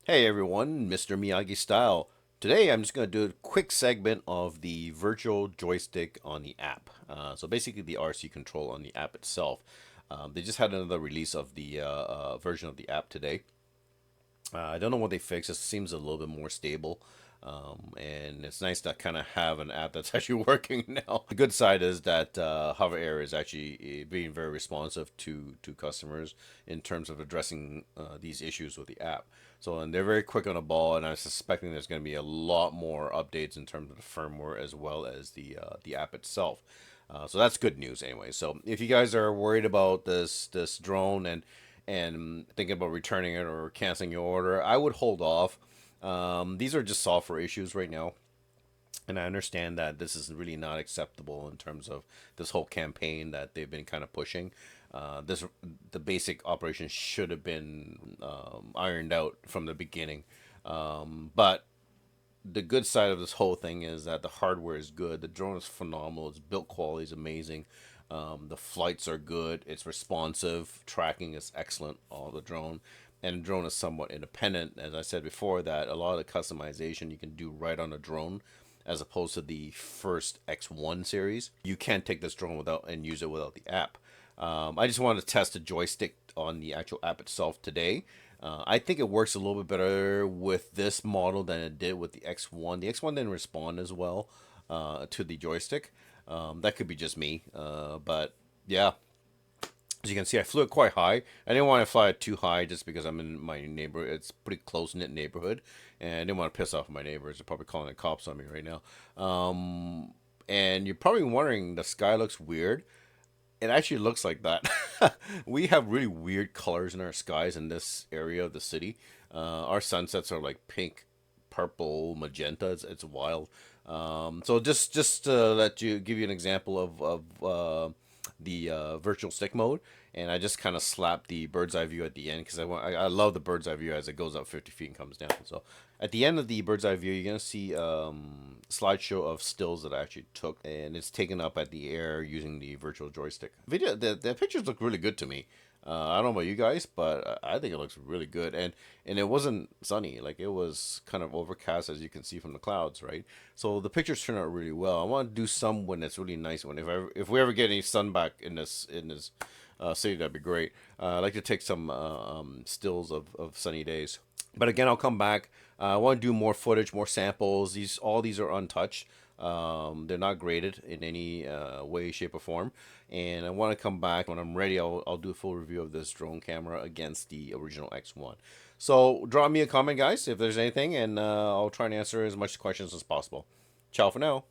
Hey everyone, Mr. Miyagi-Style. Today I'm just going to do a quick segment of the virtual joystick on the app. So basically the RC control on the app itself. They just had another release of the version of the app today. I don't know what they fixed. It seems a little bit more stable. And it's nice to kind of have an app that's actually working now. The good side is that HoverAIR is actually being very responsive to customers in terms of addressing these issues with the app. So, and they're very quick on the ball, and I'm suspecting there's going to be a lot more updates in terms of the firmware as well as the app itself. So that's good news anyway. So if you guys are worried about this drone and thinking about returning it or canceling your order, I would hold off. These are just software issues right now. And I understand that this is really not acceptable in terms of this whole campaign that they've been kind of pushing. The basic operation should have been ironed out from the beginning. But the good side of this whole thing is that the hardware is good. The drone is phenomenal. Its build quality is amazing. The flights are good. It's responsive. Tracking is excellent on the drone. And the drone is somewhat independent. As I said before, that a lot of the customization you can do right on the drone as opposed to the first X1 series. You can't take this drone without and use it without the app. I just wanted to test the joystick on the actual app itself today. I think it works a little bit better with this model than it did with the X1. The X1 didn't respond as well to the joystick. That could be just me, but yeah. As you can see, I flew it quite high. I didn't want to fly it too high just because I'm in my neighborhood. It's a pretty close-knit neighborhood, and I didn't want to piss off my neighbors. They're probably calling the cops on me right now. And you're probably wondering, the sky looks weird. It actually looks like that. We have really weird colors in our skies in this area of the city. Our sunsets are like pink, purple, magenta. It's wild. So just to let you give you an example of the virtual stick mode, and I just kind of slapped the bird's eye view at the end because I love the bird's eye view as it goes up 50 feet and comes down. So at the end of the bird's eye view, you're gonna see slideshow of stills that I actually took, and it's taken up at the air using the virtual joystick. The pictures look really good to me. I don't know about you guys, but I think it looks really good, and it wasn't sunny. Like, it was kind of overcast, as you can see from the clouds, right? So the pictures turn out really well. I want to do some when it's really nice. When if we ever get any sun back in this city, that'd be great. I'd like to take some stills of sunny days. But again, I'll come back. I want to do more footage, more samples. All these are untouched. They're not graded in any way, shape, or form. And I want to come back when I'm ready. I'll do a full review of this drone camera against the original X1. So drop me a comment, guys, if there's anything, and I'll try and answer as much questions as possible. Ciao for now.